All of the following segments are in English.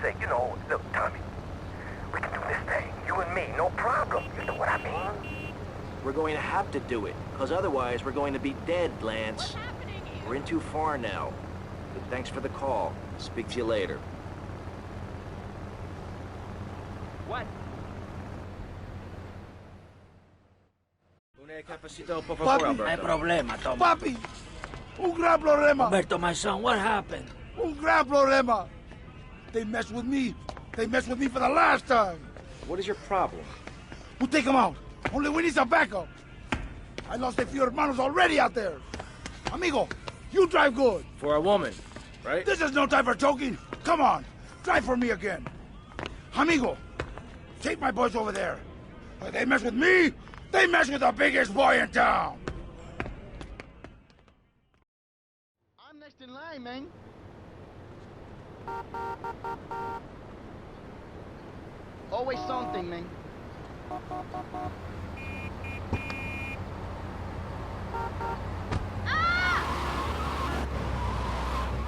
say, you know, look, Tommy, we can do this thing, you and me, no problem. You know what I mean? We're going to have to do it, because otherwise we're going to be dead, Lance. We're in too far now. But thanks for the call. Speak to you later. What? Papi, Hay problema, Tommy. papi, un gran problema. Alberto, my son, what happened? Un gran problema. They messed with me. They messed with me for the last time. What is your problem? We'll take them out. Only we need some backup. I lost a few hermanos already out there. Amigo, you drive good. For a woman, right? This is no time for joking. Come on, drive for me again. Amigo, take my boys over there. They mess with me, they mess with the biggest boy in town. I'm next in line, man. Always something, man.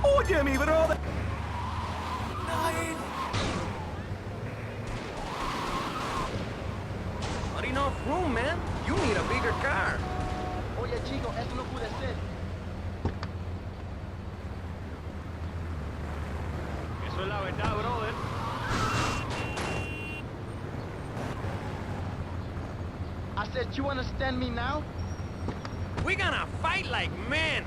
Oye, mi brother. Not enough room, man. You need a bigger car. Oye, chico, eso no puede ser. Eso es la verdad, brother. I said, you understand me now? We're gonna fight like men.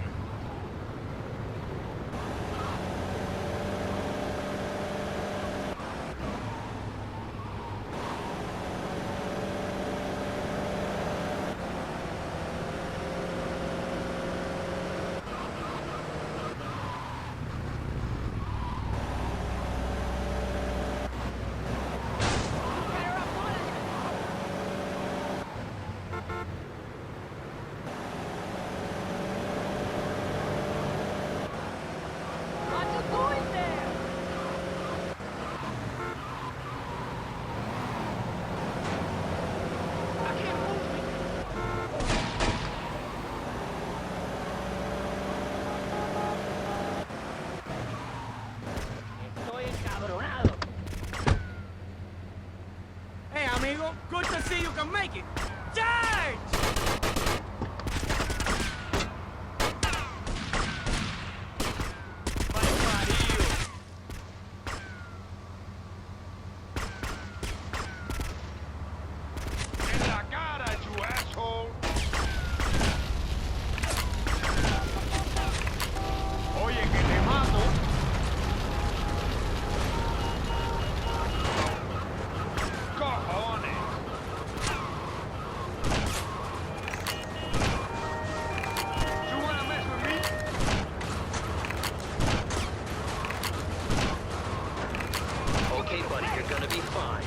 Hey, amigo, good to see you can make it. Charge! En la cara, you asshole. Oye, que te mato. Cojones. You wanna mess with me? Okay, buddy, you're gonna be fine.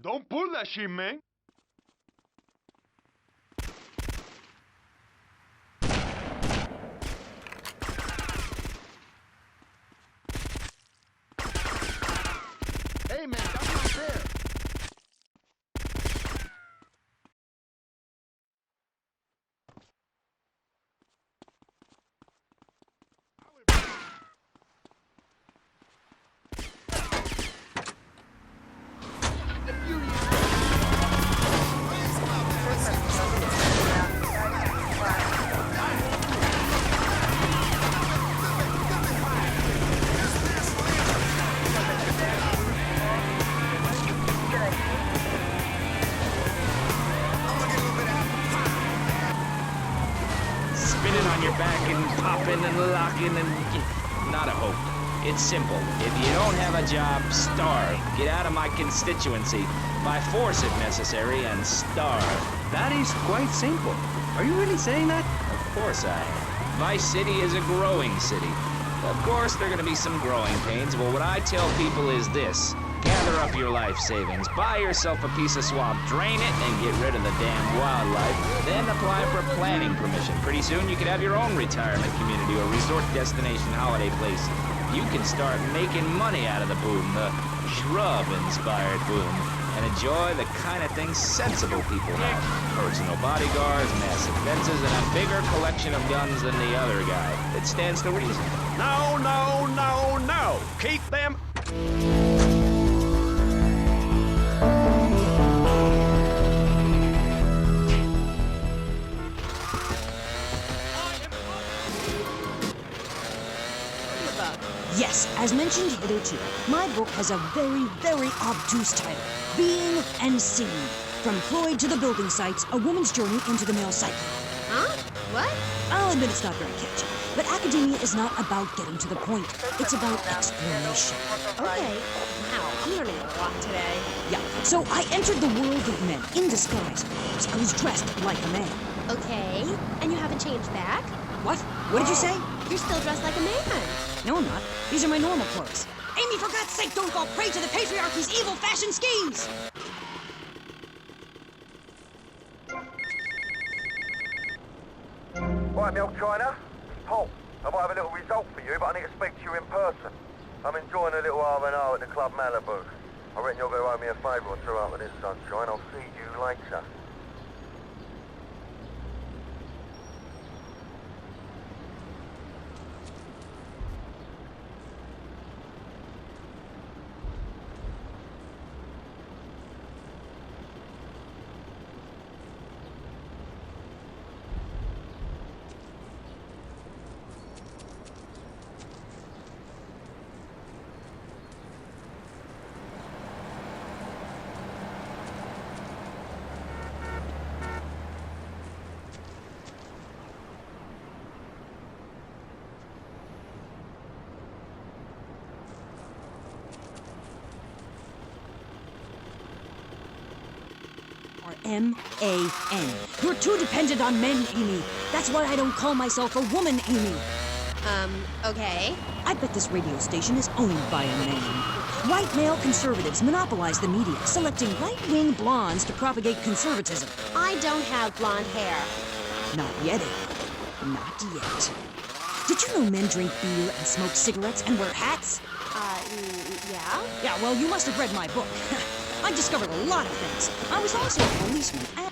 Don't pull that shit, man. Hey, man, that's not fair. Spinning on your back and popping and locking and... not a hope. It's simple. If you don't have a job, starve. Get out of my constituency. By force if necessary, and starve. That is quite simple. Are you really saying that? Of course I am. Vice City is a growing city. Of course, there are gonna be some growing pains, but what I tell people is this. Gather up your life savings, buy yourself a piece of swamp, drain it, and get rid of the damn wildlife. Then apply for planning permission. Pretty soon you could have your own retirement community or resort destination holiday place. You can start making money out of the boom, the shrub-inspired boom, and enjoy the kind of things sensible people have. Personal bodyguards, massive fences, and a bigger collection of guns than the other guy. It stands to reason. No, no, no, no. Keep them... Yes, as mentioned hitherto, my book has a very, very obtuse title. Being and Seeing. From Freud to the building sites, a woman's journey into the male psyche. Huh? What? I'll admit it's not very catchy, but academia is not about getting to the point. It's about exploration. Okay. Wow, I'm learning a lot today. Yeah, so I entered the world of men in disguise. So I was dressed like a man. Okay. And you haven't changed back? What? What did you say? You're still dressed like a man. No, I'm not. These are my normal clothes. Amy, for God's sake, don't fall prey to the patriarchy's evil fashion schemes! Right, Milk China. It's Paul. I might have a little result for you, but I need to speak to you in person. I'm enjoying a little R&R at the Club Malibu. I reckon you're going to owe me a favour or two after this, sunshine. I'll see you later. M-A-N. You're too dependent on men, Amy. That's why I don't call myself a woman, Amy. Okay. I bet this radio station is owned by a man. White male conservatives monopolize the media, selecting right-wing blondes to propagate conservatism. I don't have blonde hair. Not yet, Amy. Not yet. Did you know men drink beer and smoke cigarettes and wear hats? Yeah? Yeah, well, you must have read my book. I discovered a lot of things. I was also a policeman and...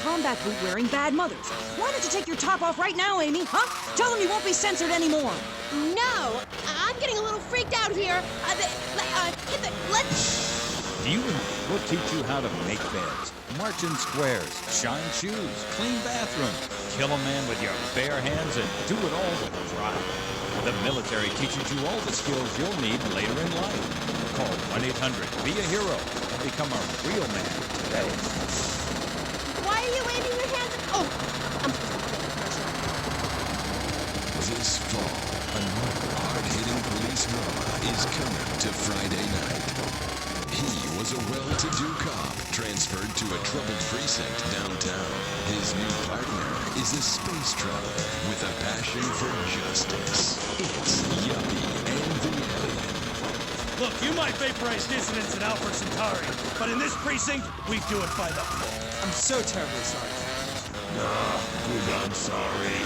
combat boot wearing bad mothers. Why don't you take your top off right now, Amy, huh? Tell them you won't be censored anymore. No! I'm getting a little freaked out here. Let's... You and me will teach you how to make beds, march in squares, shine shoes, clean bathrooms, kill a man with your bare hands, and do it all with pride. The military teaches you all the skills you'll need later in life. Call 1-800-BE-A-HERO and become a real man today. Why are you waving your hands? Oh, I'm This fall, another hard-hitting police drama is coming to Friday night. He was a well-to-do cop transferred to a troubled precinct downtown. His new partner is a space traveler with a passion for justice. It's Yuppie and the Alien. Look, you might vaporize dissidents in Alpha Centauri, but in this precinct, we do it by the book. I'm so terribly sorry. I'm sorry.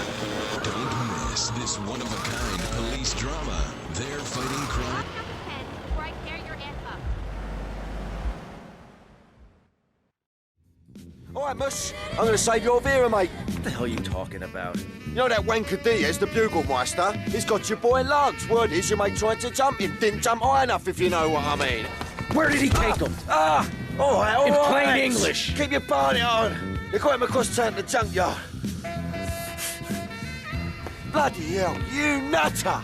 Don't miss this one-of-a-kind police drama. They're fighting crime. All right, Mus. I'm going to save your Vera, mate. What the hell are you talking about? You know that wanker Diaz, the Bugelmeister? He's got your boy Lugs. Word is your mate tried to jump him. Didn't jump high enough, if you know what I mean. Where did he take him? All right, In plain mates. English. Keep your party on. They got him across town to the junkyard. Bloody hell, you nutter!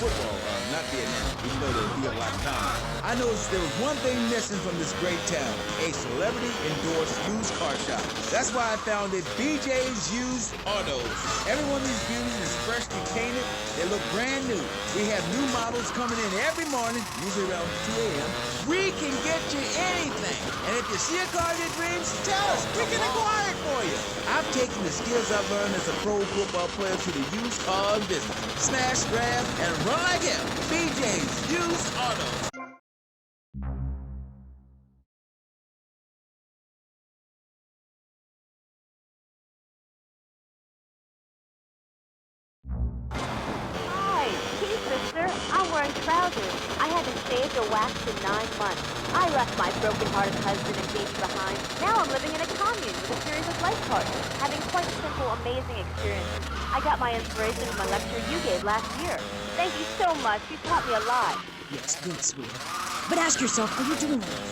football, not Vietnam, even though they feel like common. I noticed there was one thing missing from this great town, a celebrity-endorsed used car shop. That's why I founded BJ's Used Autos. Every one of these beauties is freshly painted. They look brand new. We have new models coming in every morning, usually around 2 a.m. We can get you anything. And if you see a car that dreams, tell us. We can acquire it for you. I've taken the skills I've learned as a pro football player to the used car business. Smash, grab, and run like hell. BJ's Used Autos. Hi, hey sister. I'm wearing trousers. I haven't shaved or waxed in 9 months. I left my broken-hearted husband and baby behind. Now I'm living in a commune with a series of life partners, having quite simple, amazing experiences. I got my inspiration from a lecture you gave last year. Thank you so much. You taught me a lot. Yes, good, sweetheart. But ask yourself, are you doing enough?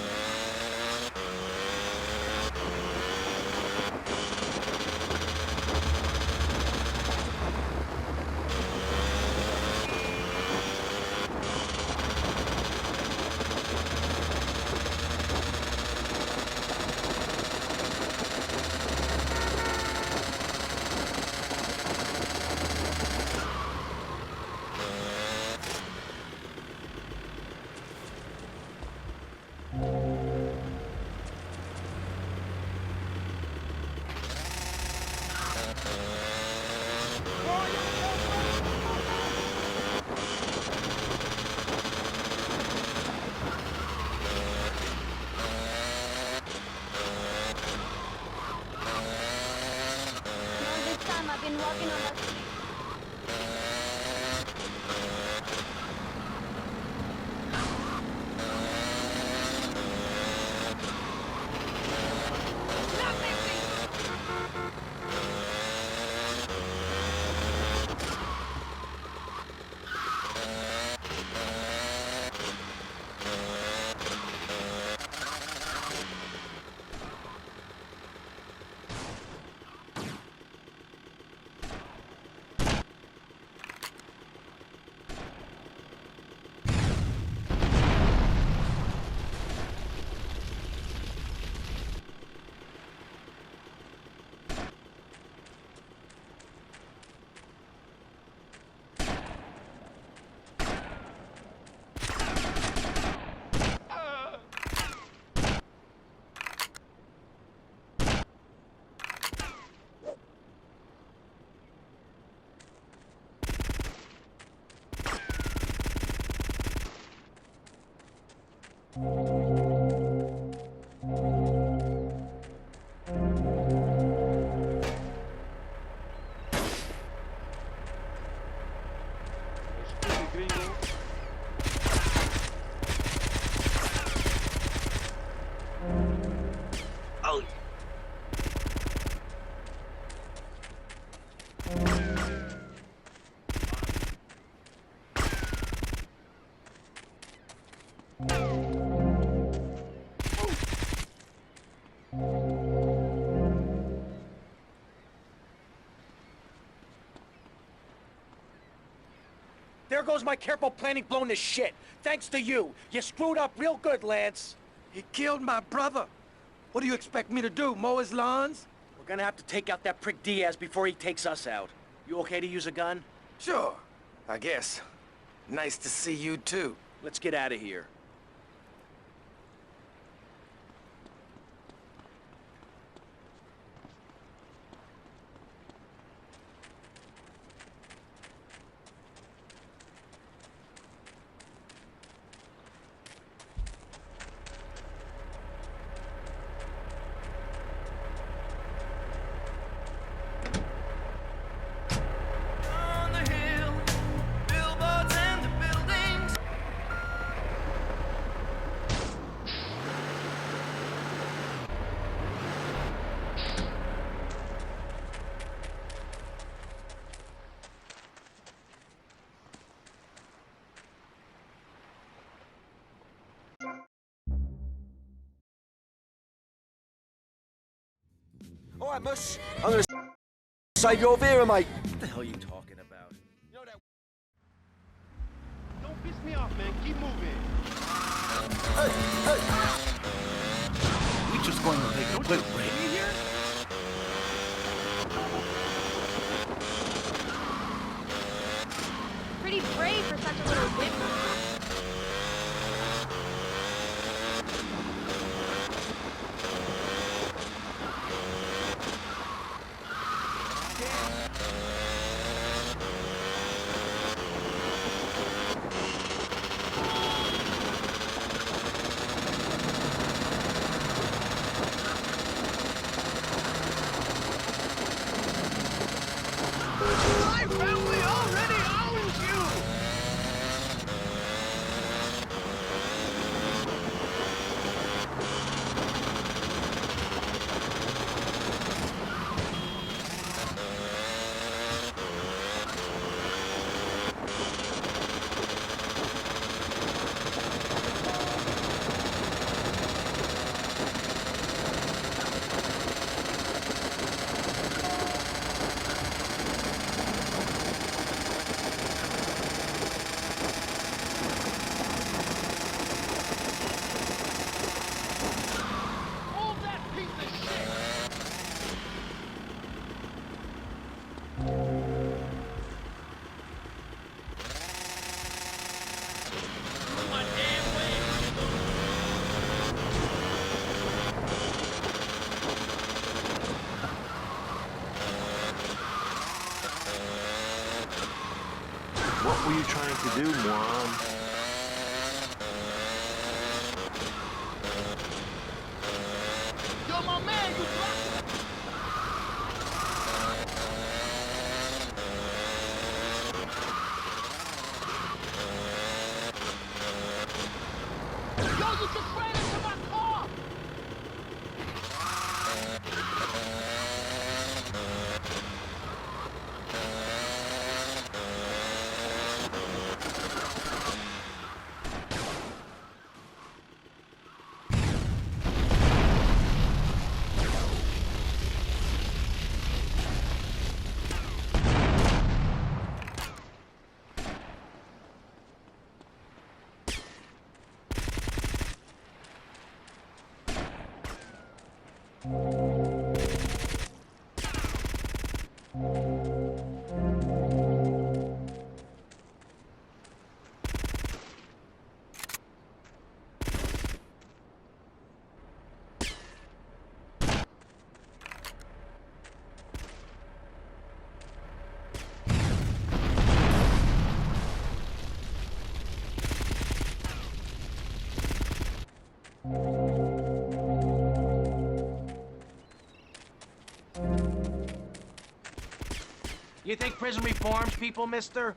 I've been walking on the street. There goes my careful planning blown to shit. Thanks to you. You screwed up real good, Lance. He killed my brother. What do you expect me to do, mow his lawns? We're gonna have to take out that prick Diaz before he takes us out. You okay to use a gun? Sure, I guess. Nice to see you too. Let's get out of here. All right, Mush. I'm gonna save your Vera, mate. What the hell are you talking about? Piss me off, man. Keep moving. We just going to take a quick break. Pretty brave for such a little dimple. My family already owns you! Hold that piece of shit! My damn way! What were you trying to do, moron? Yo, my man, you blocked. Yo, you just ran into my car! You think prison reforms people, mister?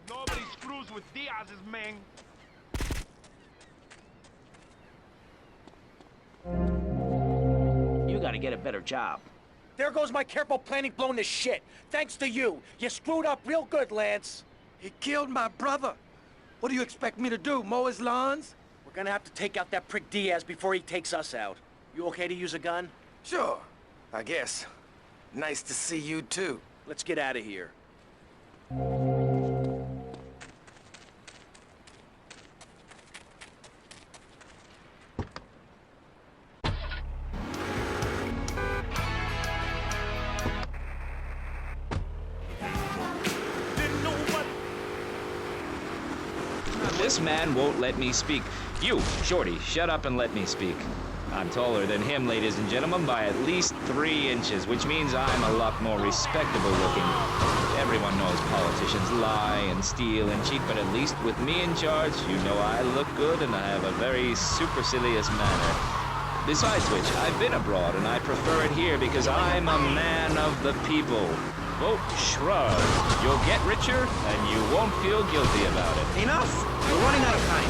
Nobody screws with Diaz's man. You gotta get a better job. There goes my careful planning blown to shit. Thanks to you. You screwed up real good, Lance. He killed my brother. What do you expect me to do, mow his lawns? We're gonna have to take out that prick Diaz before he takes us out. You okay to use a gun? Sure, I guess. Nice to see you too. Let's get out of here. This man won't let me speak. You, Shorty, shut up and let me speak. I'm taller than him, ladies and gentlemen, by at least 3 inches, which means I'm a lot more respectable looking. Everyone knows politicians lie and steal and cheat, but at least with me in charge, you know I look good and I have a very supercilious manner. Besides which, I've been abroad and I prefer it here because I'm a man of the people. Vote shrug. You'll get richer and you won't feel guilty about it. Enough! We're running out of time.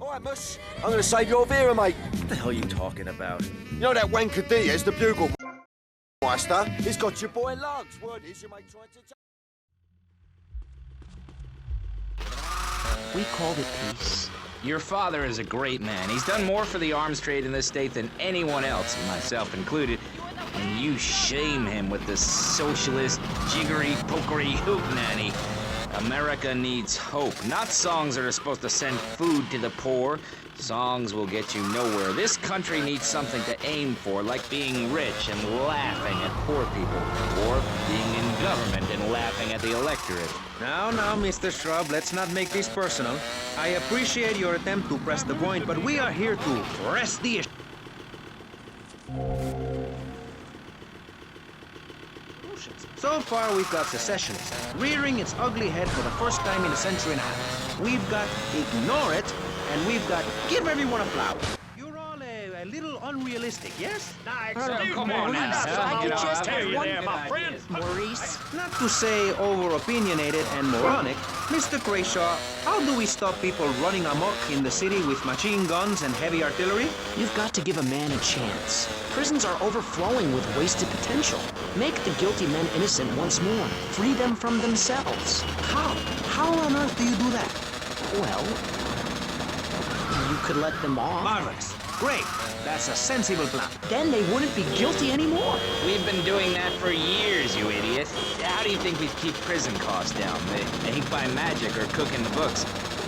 All right, Mush. I'm gonna save your Vera, mate. What the hell are you talking about? You know that wanker Diaz, the bugle meister? He's got your boy Lugs. Word is you mate trying to... We called it peace. Your father is a great man. He's done more for the arms trade in this state than anyone else, myself included. And you shame him with this socialist, jiggery, pokery hootenanny. America needs hope, not songs that are supposed to send food to the poor. Songs will get you nowhere. This country needs something to aim for, like being rich and laughing at poor people, or being in government and laughing at the electorate. Now, Mr. Shrub, let's not make this personal. I appreciate your attempt to press the point, but we are here to press the issue. So far, we've got secessionists rearing its ugly head for the first time in a century and a half. We've got ignore it, and we've got give everyone a flower. You're all a little unrealistic, yes? Come on now. I could just have one my friend. Maurice. Not to say over-opinionated and moronic, Mr. Crayshaw, how do we stop people running amok in the city with machine guns and heavy artillery? You've got to give a man a chance. Prisons are overflowing with wasted potential. Make the guilty men innocent once more. Free them from themselves. How? How on earth do you do that? Well, you could let them off. Marvelous. Great. That's a sensible plan. Then they wouldn't be guilty anymore. We've been doing that for years, you idiot. How do you think we keep prison costs down? They ain't by magic or cooking the books.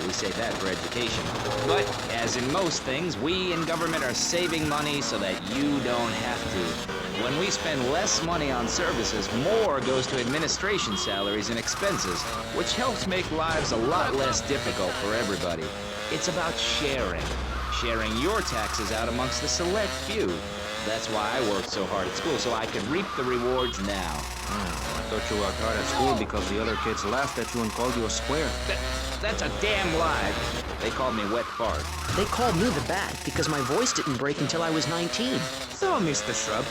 We save that for education. But, as in most things, we in government are saving money so that you don't have to. When we spend less money on services, more goes to administration salaries and expenses, which helps make lives a lot less difficult for everybody. It's about sharing. Sharing your taxes out amongst the select few. That's why I worked so hard at school, so I could reap the rewards now. I thought you worked hard at school because the other kids laughed at you and called you a square. That's a damn lie. They called me Wet Fart. They called me the Bat because my voice didn't break until I was 19. So, Mr. Shrub,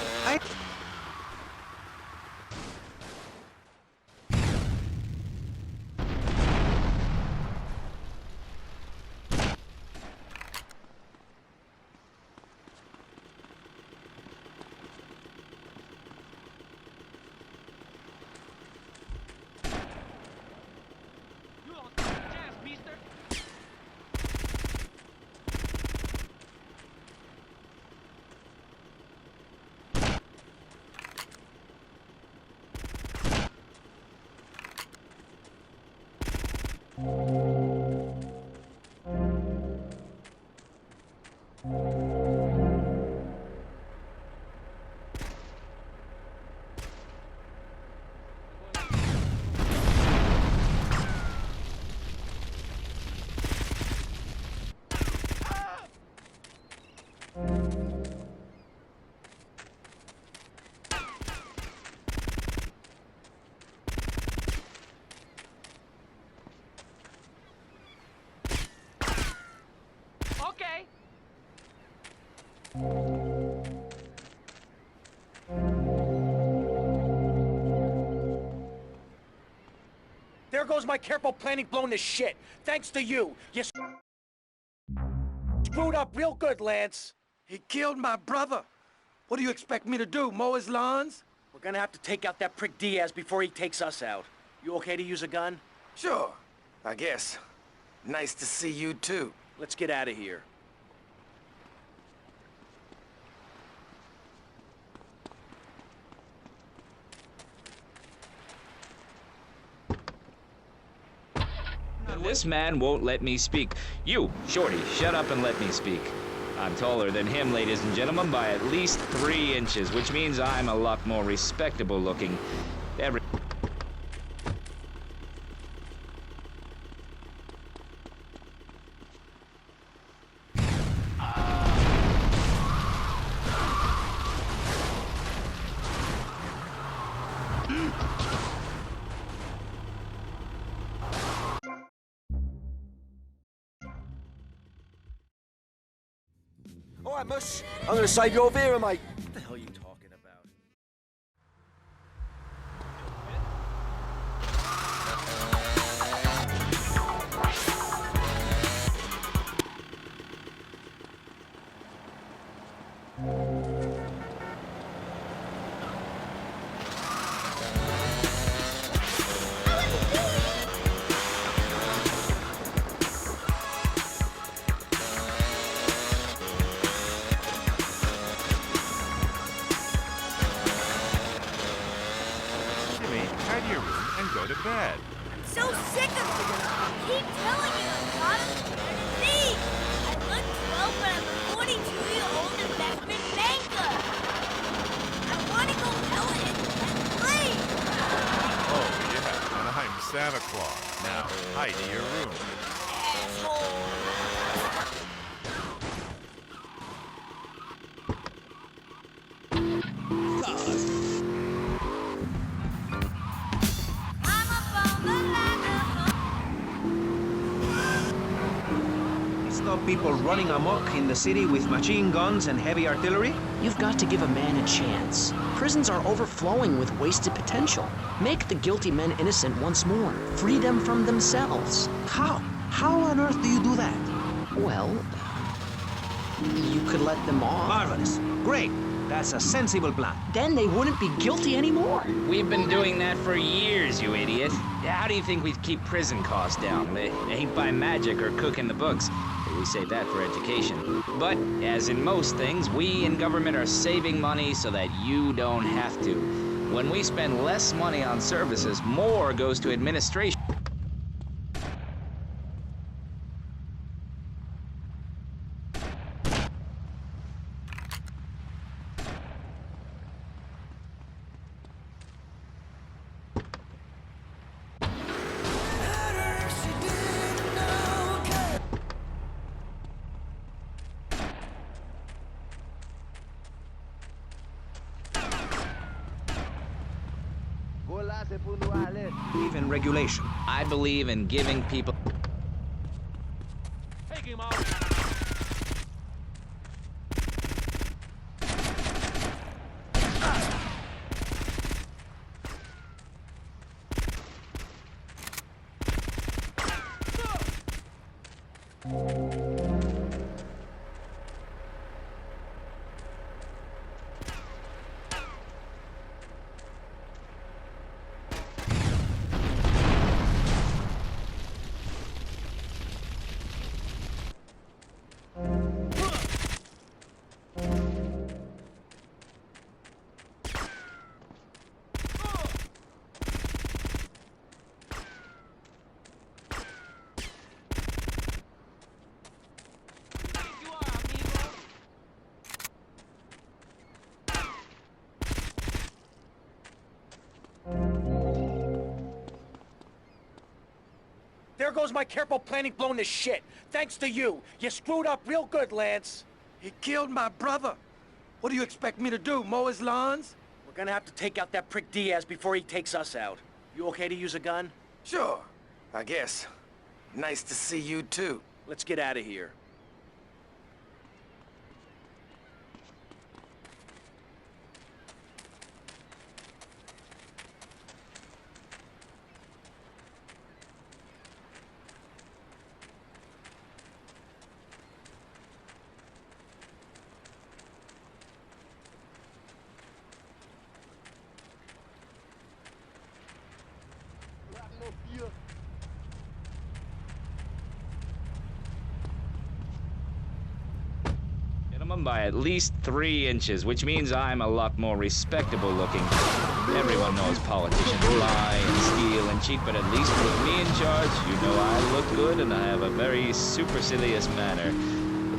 There goes my careful planning blown to shit. Thanks to you. You screwed up real good, Lance. He killed my brother. What do you expect me to do, mow his lawns? We're gonna have to take out that prick Diaz before he takes us out. You okay to use a gun? Sure, I guess. Nice to see you, too. Let's get out of here. This man won't let me speak. You, Shorty, shut up and let me speak. I'm taller than him, ladies and gentlemen, by at least 3 inches, which means I'm a lot more respectable looking. All right, Mush. I'm going to save your Vera, mate. What the hell are you talking about? to your room and go to bed. I'm so sick of you. I keep telling you I'm not a thief. I look 12, but I'm a 42-year-old investment banker. I want to go pellet and play. Oh, yeah, and I'm Santa Claus. Now, hide to your room. Asshole. Stop people running amok in the city with machine guns and heavy artillery? You've got to give a man a chance. Prisons are overflowing with wasted potential. Make the guilty men innocent once more. Free them from themselves. How? How on earth do you do that? Well, you could let them off. Marvelous. Great. That's a sensible plan. Then they wouldn't be guilty anymore. We've been doing that for years, you idiot. How do you think we'd keep prison costs down? They ain't by magic or cooking the books. We save that for education. But, as in most things, we in government are saving money so that you don't have to. When we spend less money on services, more goes to administration. Believe in regulation. I believe in giving people... Take him out. There goes my careful planning blown to shit. Thanks to you. You screwed up real good, Lance. He killed my brother. What do you expect me to do, mow his lawns? We're gonna have to take out that prick Diaz before he takes us out. You okay to use a gun? Sure, I guess. Nice to see you, too. Let's get out of here. By at least 3 inches, which means I'm a lot more respectable looking. Everyone knows politicians lie and steal and cheat, but at least with me in charge, you know I look good and I have a very supercilious manner.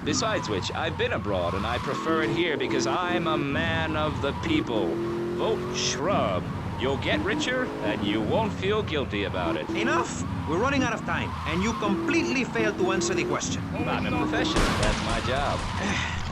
Besides which, I've been abroad and I prefer it here because I'm a man of the people. Vote shrub. You'll get richer and you won't feel guilty about it. Enough! We're running out of time, and you completely failed to answer the question. I'm a professional. That's my job.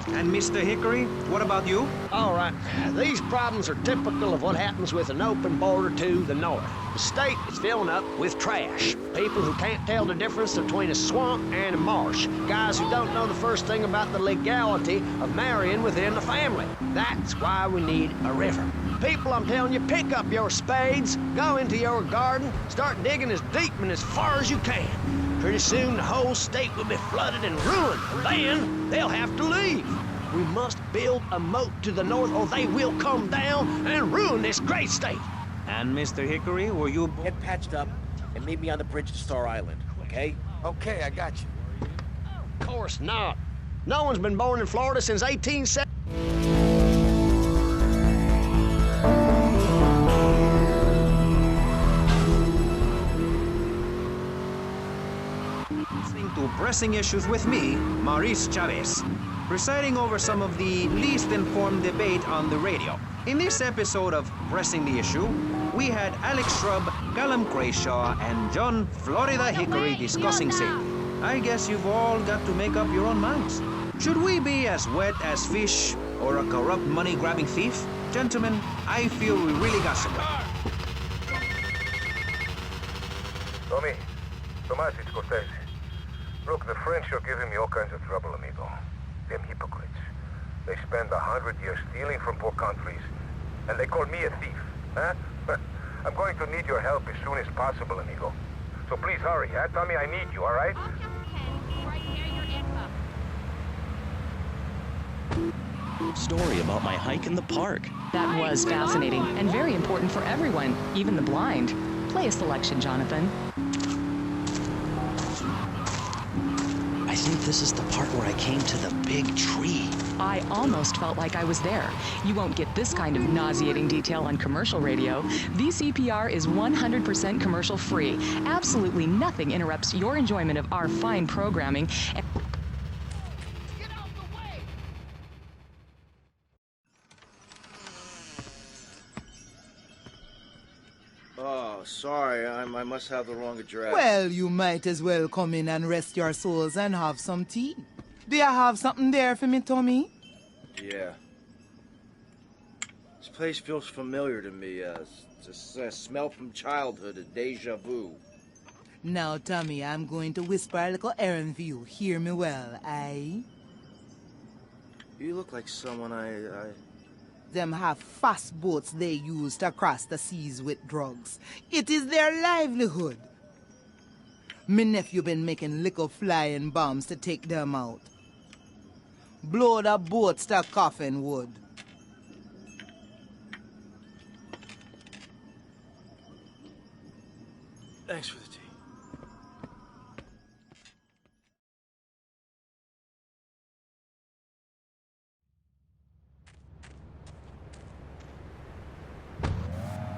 And Mr. Hickory, what about you? All right. These problems are typical of what happens with an open border to the north. The state is filling up with trash. People who can't tell the difference between a swamp and a marsh. Guys who don't know the first thing about the legality of marrying within the family. That's why we need a river. People, I'm telling you, pick up your spades, go into your garden, start digging as deep and as far as you can. Pretty soon the whole state will be flooded and ruined. Then they'll have to leave. We must build a moat to the north or they will come down and ruin this great state. And Mr. Hickory, were you... Get patched up and meet me on the bridge to Star Island, okay? Okay, I got you. Of course not. No one's been born in Florida since 1870. to Pressing Issues with me, Maurice Chavez, presiding over some of the least informed debate on the radio. In this episode of Pressing the Issue, we had Alex Shrub, Callum Crayshaw, and John Florida Hickory discussing safety. I guess you've all got to make up your own minds. Should we be as wet as fish or a corrupt money-grabbing thief? Gentlemen, I feel we really got somewhere. Tommy, Tomas, it's Cortez. Look, the French are giving me all kinds of trouble, amigo. Them hypocrites. They spend 100 years stealing from poor countries, and they call me a thief, huh? I'm going to need your help as soon as possible, amigo. So please hurry, huh? Tell me I need you, all right? Story about my hike in the park. That was fascinating and very important for everyone, even the blind. Play a selection, Jonathan. I think this is the part where I came to the big tree. I almost felt like I was there. You won't get this kind of nauseating detail on commercial radio. VCPR is 100% commercial free. Absolutely nothing interrupts your enjoyment of our fine programming. Oh, sorry, I must have the wrong address. Well, you might as well come in and rest your souls and have some tea. Do you have something there for me, Tommy? Yeah. This place feels familiar to me. It's a smell from childhood, a deja vu. Now, Tommy, I'm going to whisper a little errand for you. Hear me well, aye? You look like someone I... Them have fast boats they use to cross the seas with drugs. It is their livelihood. Me nephew been making little flying bombs to take them out. Blow the boats to coffin wood. Thanks for the tea.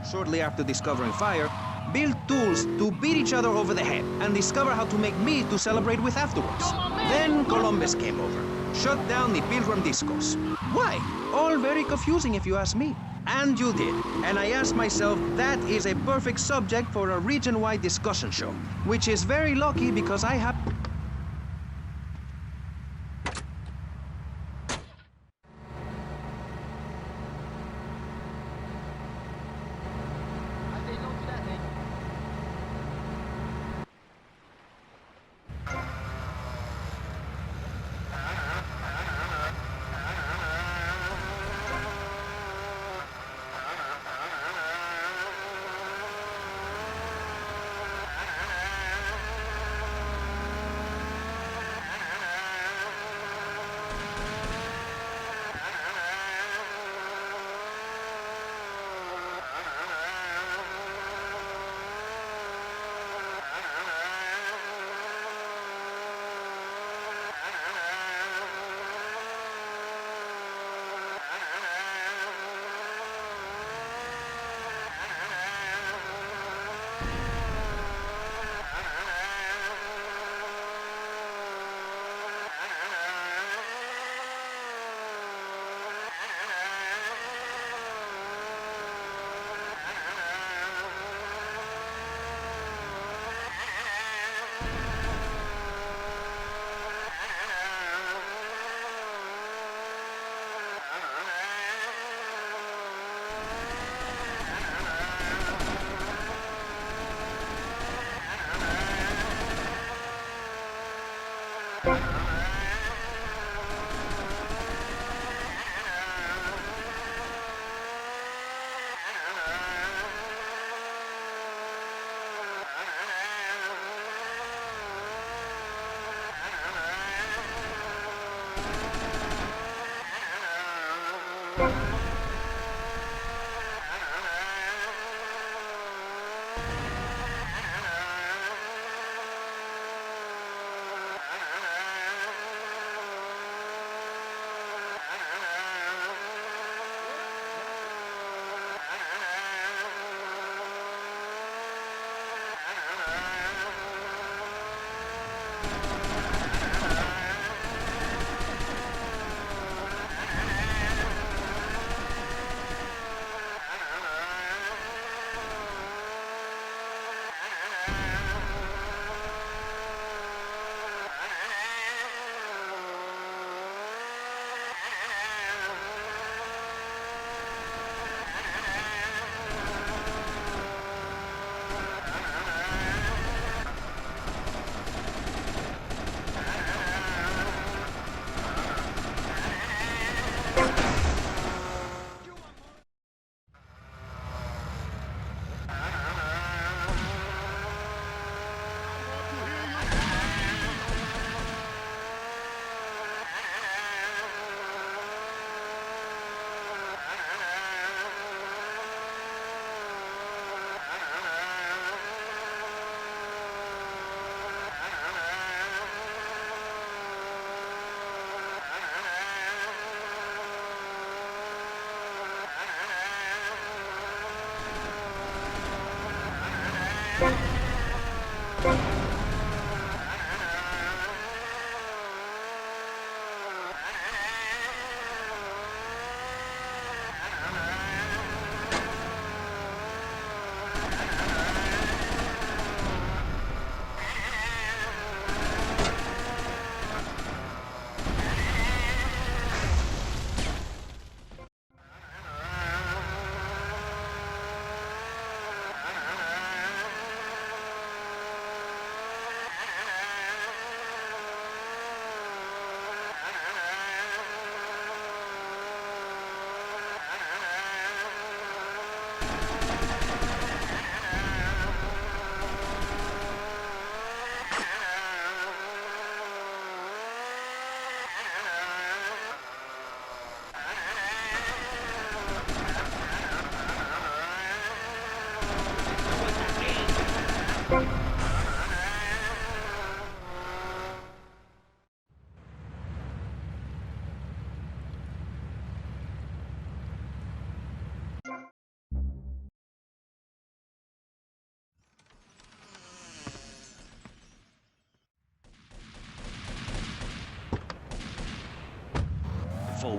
Shortly after discovering fire, build tools to beat each other over the head and discover how to make meat to celebrate with afterwards. Then Columbus came over, shut down the Pilgrim Discos. Why? All very confusing if you ask me. And you did. And I asked myself, that is a perfect subject for a region-wide discussion show, which is very lucky because I have...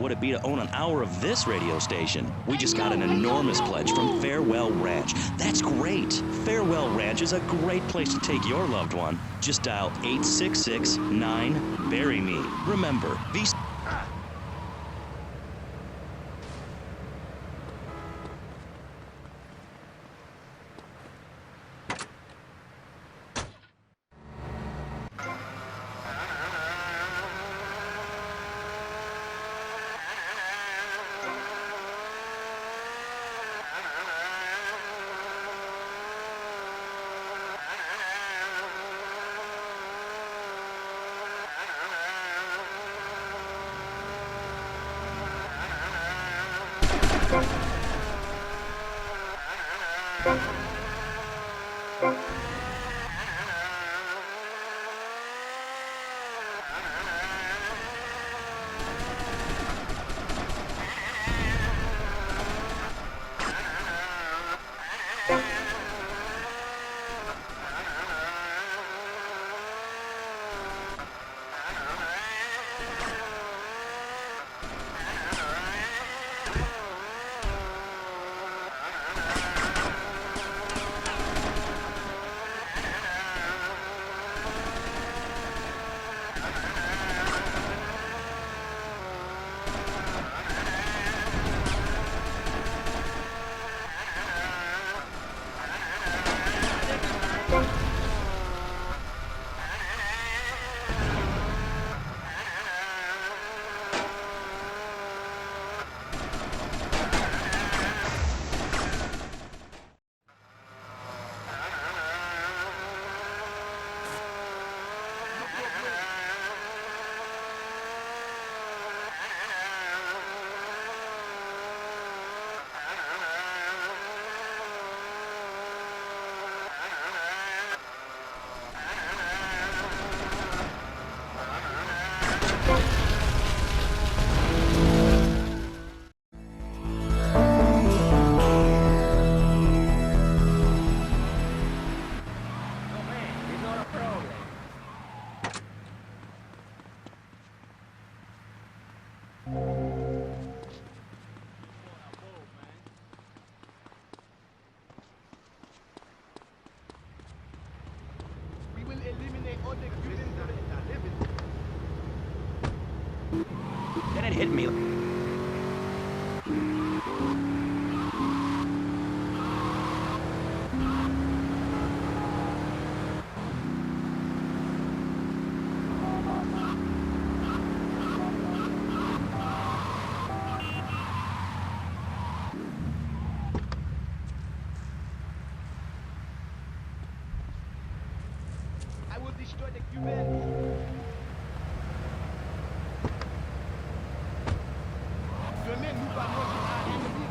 Would it be to own an hour of this radio station? We just got an enormous pledge from Farewell Ranch. That's great. Farewell Ranch is a great place to take your loved one. Just dial 866-9-BURY-ME. Remember, then it hit me. I will destroy the Cubans. Demain, nous parlons sur un ennemi.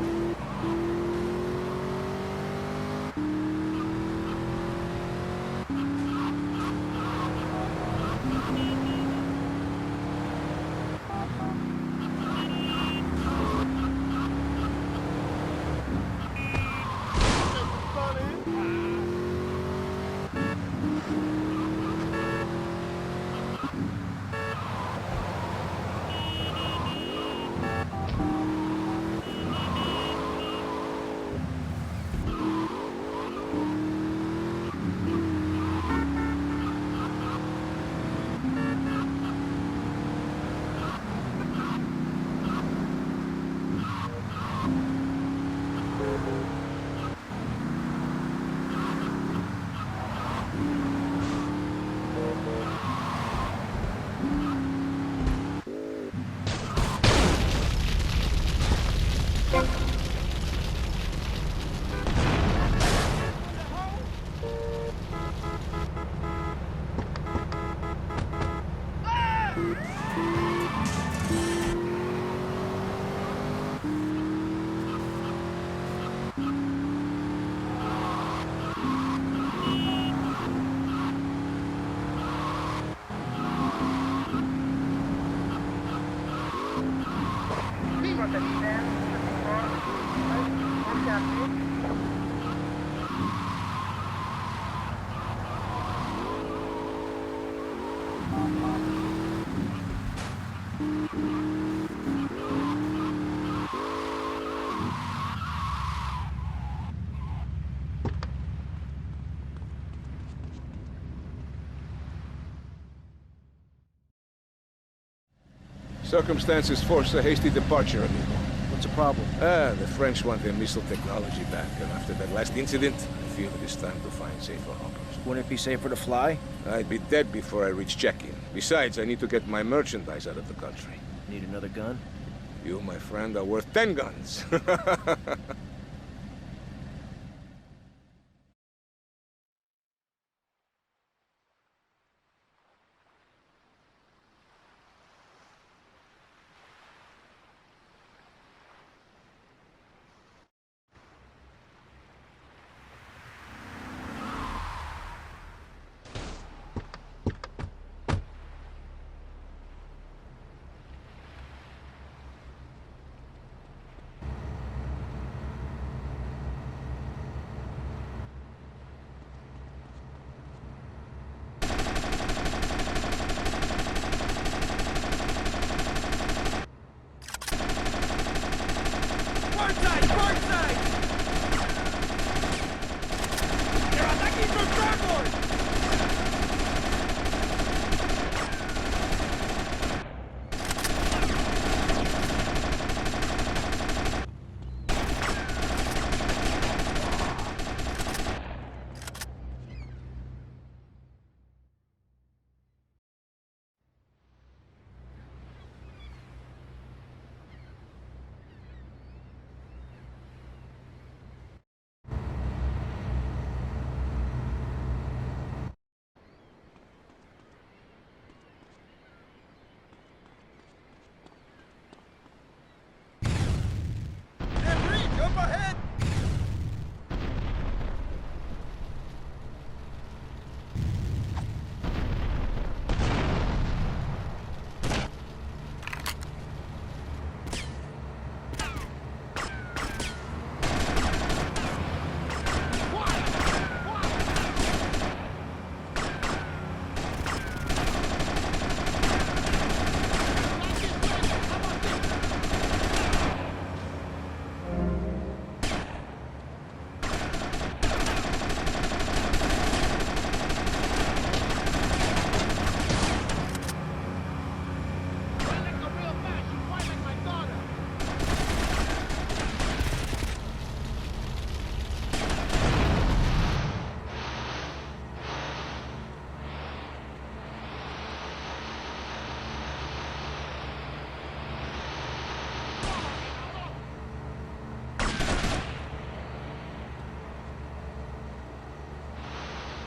Circumstances force a hasty departure, amigo. What's the problem? The French want their missile technology back, and after that last incident, I feel it is time to find safer harbors. Wouldn't it be safer to fly? I'd be dead before I reach check-in. Besides, I need to get my merchandise out of the country. Need another gun? You, my friend, are worth 10 guns.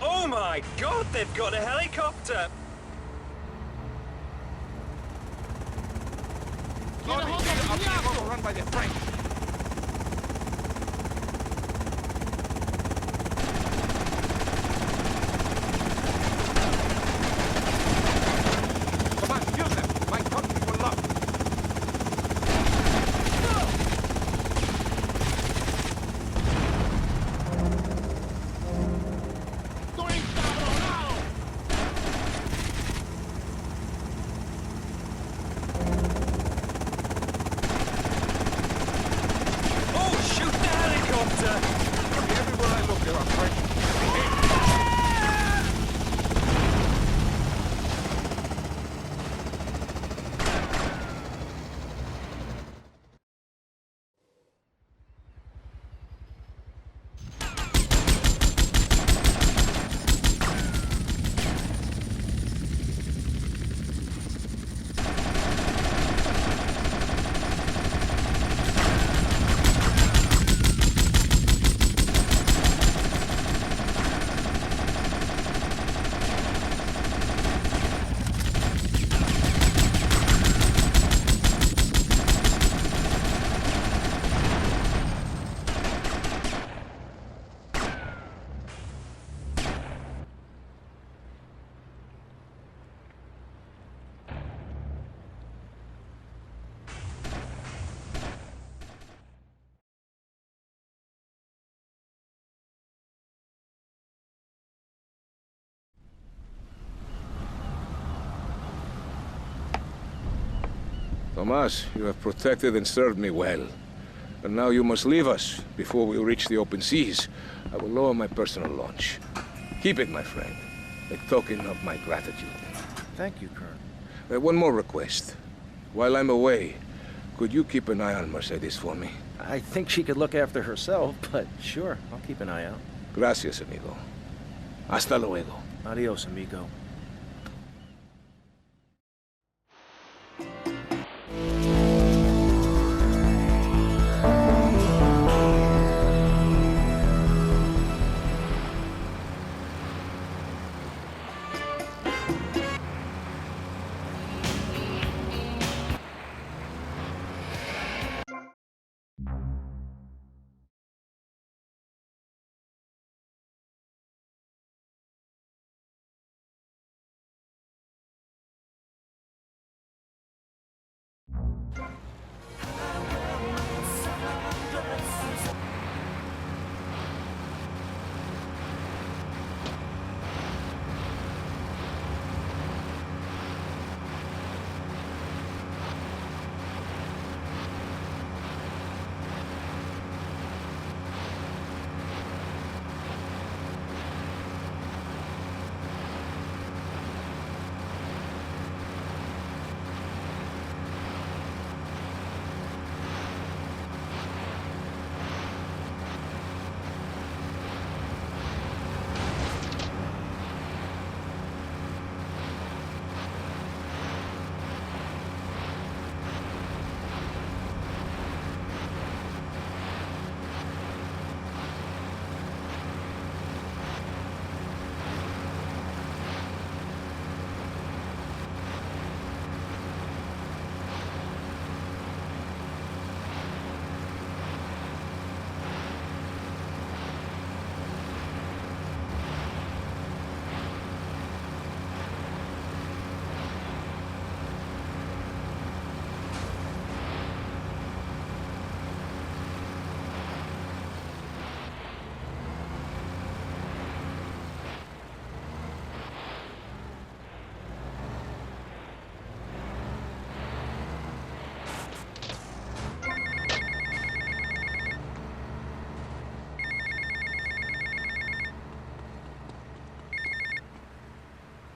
Oh my God, they've got a helicopter! Run by the French. Come on, kill them. My country will love. Tomas, you have protected and served me well. And now you must leave us before we reach the open seas. I will lower my personal launch. Keep it, my friend. A token of my gratitude. Thank you, Colonel. One more request. while I'm away, could you keep an eye on Mercedes for me? I think she could look after herself, but sure, I'll keep an eye out. Gracias, amigo. Hasta luego. Adios, amigo.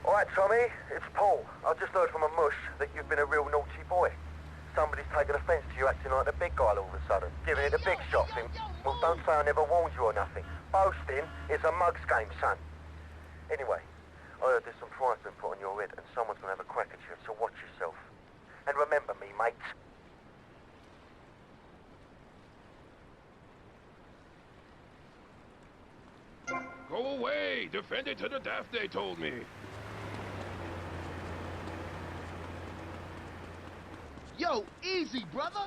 Alright, Tommy, it's Paul. I just heard from a mush that you've been a real naughty boy. Somebody's taken offence to you acting like the big guy all of a sudden, giving it a big shot thing. Well, don't say I never warned you or nothing. Boasting is a mug's game, son. Anyway, I heard there's some price been put on your head and someone's going to have a crack at you, so watch yourself. And remember me, mate. Go away! Defend it to the death, they told me. Yo, easy, brother.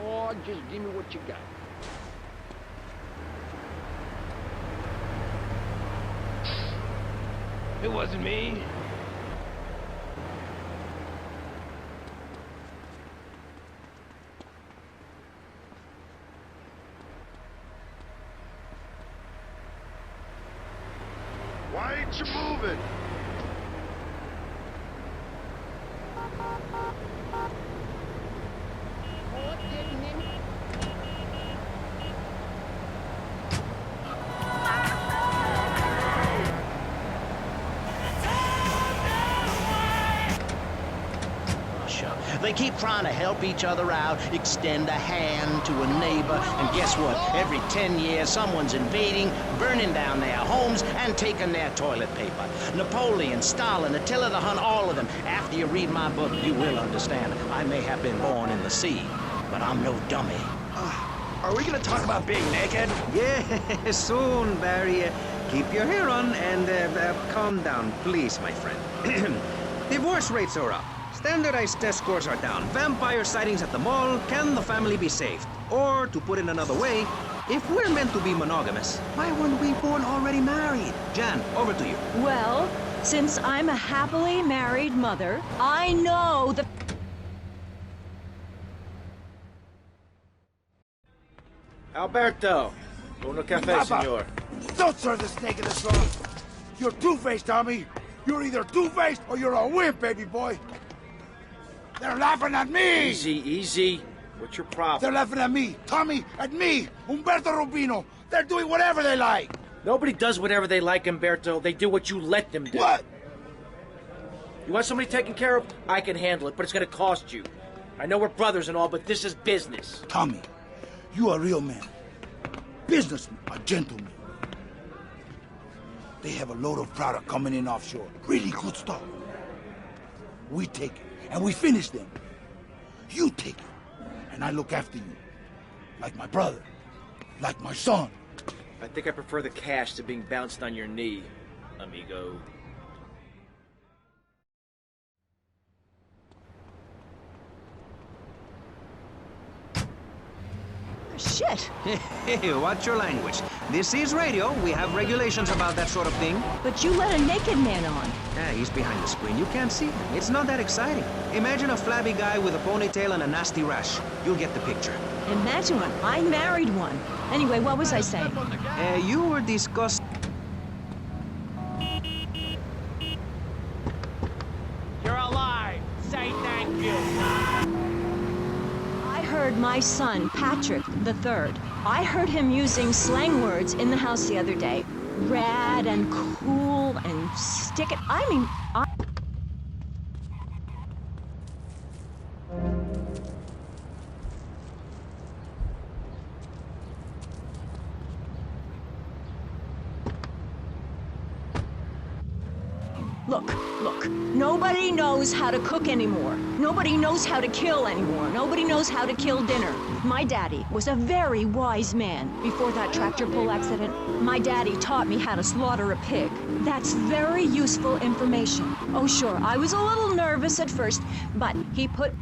Lord, just give me what you got. It wasn't me. Why ain't you moving? They keep trying to help each other out, extend a hand to a neighbor, and guess what? Every 10 years, someone's invading, burning down their homes, and taking their toilet paper. Napoleon, Stalin, Attila the Hun, all of them. After you read my book, you will understand. I may have been born in the sea, but I'm no dummy. Are we gonna talk about being naked? Yeah, soon, Barry. Keep your hair on and calm down, please, my friend. Divorce rates are up. Standardized test scores are down. Vampire sightings at the mall. Can the family be saved? Or, to put it another way, if we're meant to be monogamous, why weren't we born already married? Jan, over to you. Well, since I'm a happily married mother, I know the... Alberto, uno café, senor. Don't serve the snake in the straw. You're two-faced, Tommy. You're either two-faced or you're a wimp, baby boy. They're laughing at me! Easy, easy. What's your problem? They're laughing at me, Tommy, at me, Humberto Rubino. They're doing whatever they like. Nobody does whatever they like, Umberto. They do what you let them do. What? You want somebody taken care of? I can handle it, but it's gonna cost you. I know we're brothers and all, but this is business. Tommy, you a real man. Businessman, a gentleman. They have a load of product coming in offshore. Really good stuff. We take it, and we finish them. You take it, and I look after you. Like my brother. Like my son. I think I prefer the cash to being bounced on your knee, amigo. Shit! Hey, watch your language. This is radio. We have regulations about that sort of thing. But you let a naked man on. Yeah, he's behind the screen. You can't see him. It's not that exciting. Imagine a flabby guy with a ponytail and a nasty rash. You'll get the picture. Imagine one. I married one. Anyway, what was I saying? You were discussing... You're alive. Say thank you. I heard my son, Patrick III. I heard him using slang words in the house the other day. Rad and cool and stick it. I mean, Look, nobody knows how to cook anymore. Nobody knows how to kill anymore. Nobody knows how to kill dinner. My daddy was a very wise man. Before that tractor pull accident, my daddy taught me how to slaughter a pig. That's very useful information. Oh, sure, I was a little nervous at first, but he put...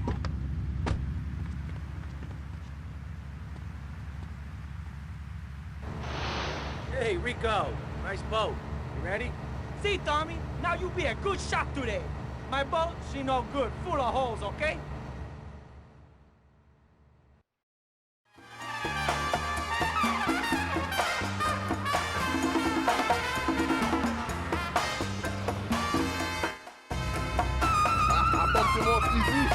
Hey, Rico. Nice boat. You ready? See, Tommy, now you be a good shot today. My boat, she no good, full of holes, okay? I bumped him off TV.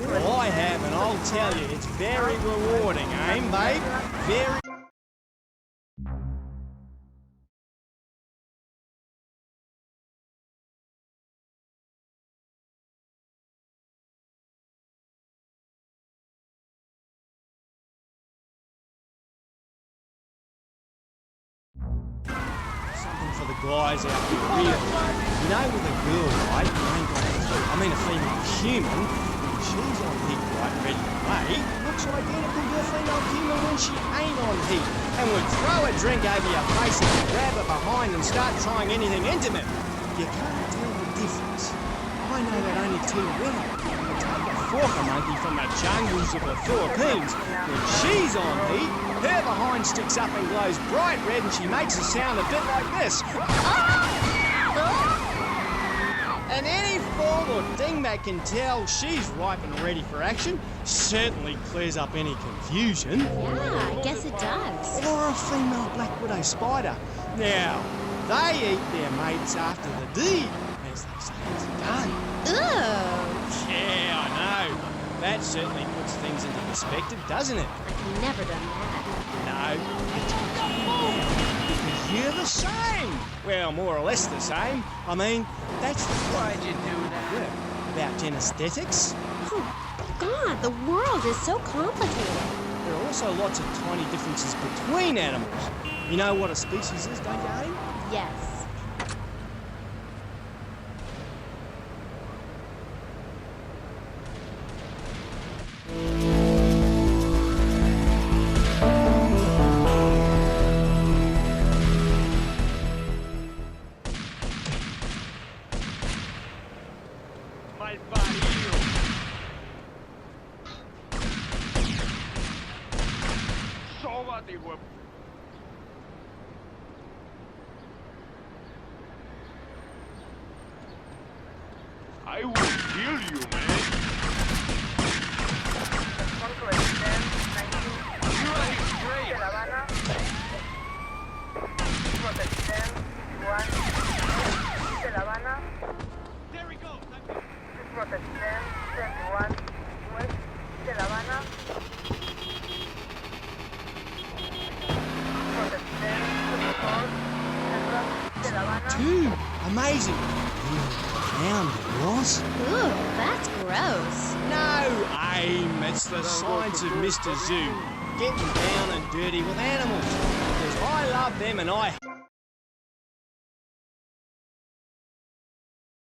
Well, I have, and I'll tell you, it's very rewarding, eh, mate? Very... Something for the guys out here, really. You know, with a girl, right, you ain't got a female human, she's on heat, right, ready to mate, looks identical to a female human when she ain't on heat, and would throw a drink over your face and grab her behind and start trying anything intimate. You can't tell the difference. I know that only too well. Take a forker monkey from the jungles of the Philippines. When she's on heat, her behind sticks up and glows bright red and she makes a sound a bit like this. And any form Lord Dingbat can tell she's ripe and ready for action. Certainly clears up any confusion. Yeah, I guess it does. Or a female Black Widow spider. Now, they eat their mates after the deed, as they say it's done. Ooh. Yeah, I know. That certainly puts things into perspective, doesn't it? I've never done that. No, but come on, because you're the same. Well, more or less the same. I mean, that's why'd you do that? About genesthetics. Oh, God, the world is so complicated. There are also lots of tiny differences between animals. You know what a species is, don't you, Aim? Yes. I will kill you, man. There we go. Protección 21 West de La Habana. Protección 24 Central de La Habana. Two. Amazing. Found it was. Ooh, that's gross. No, Aim. It's the science of Mr. Zoo. Getting down and dirty with animals. Because I love them and I...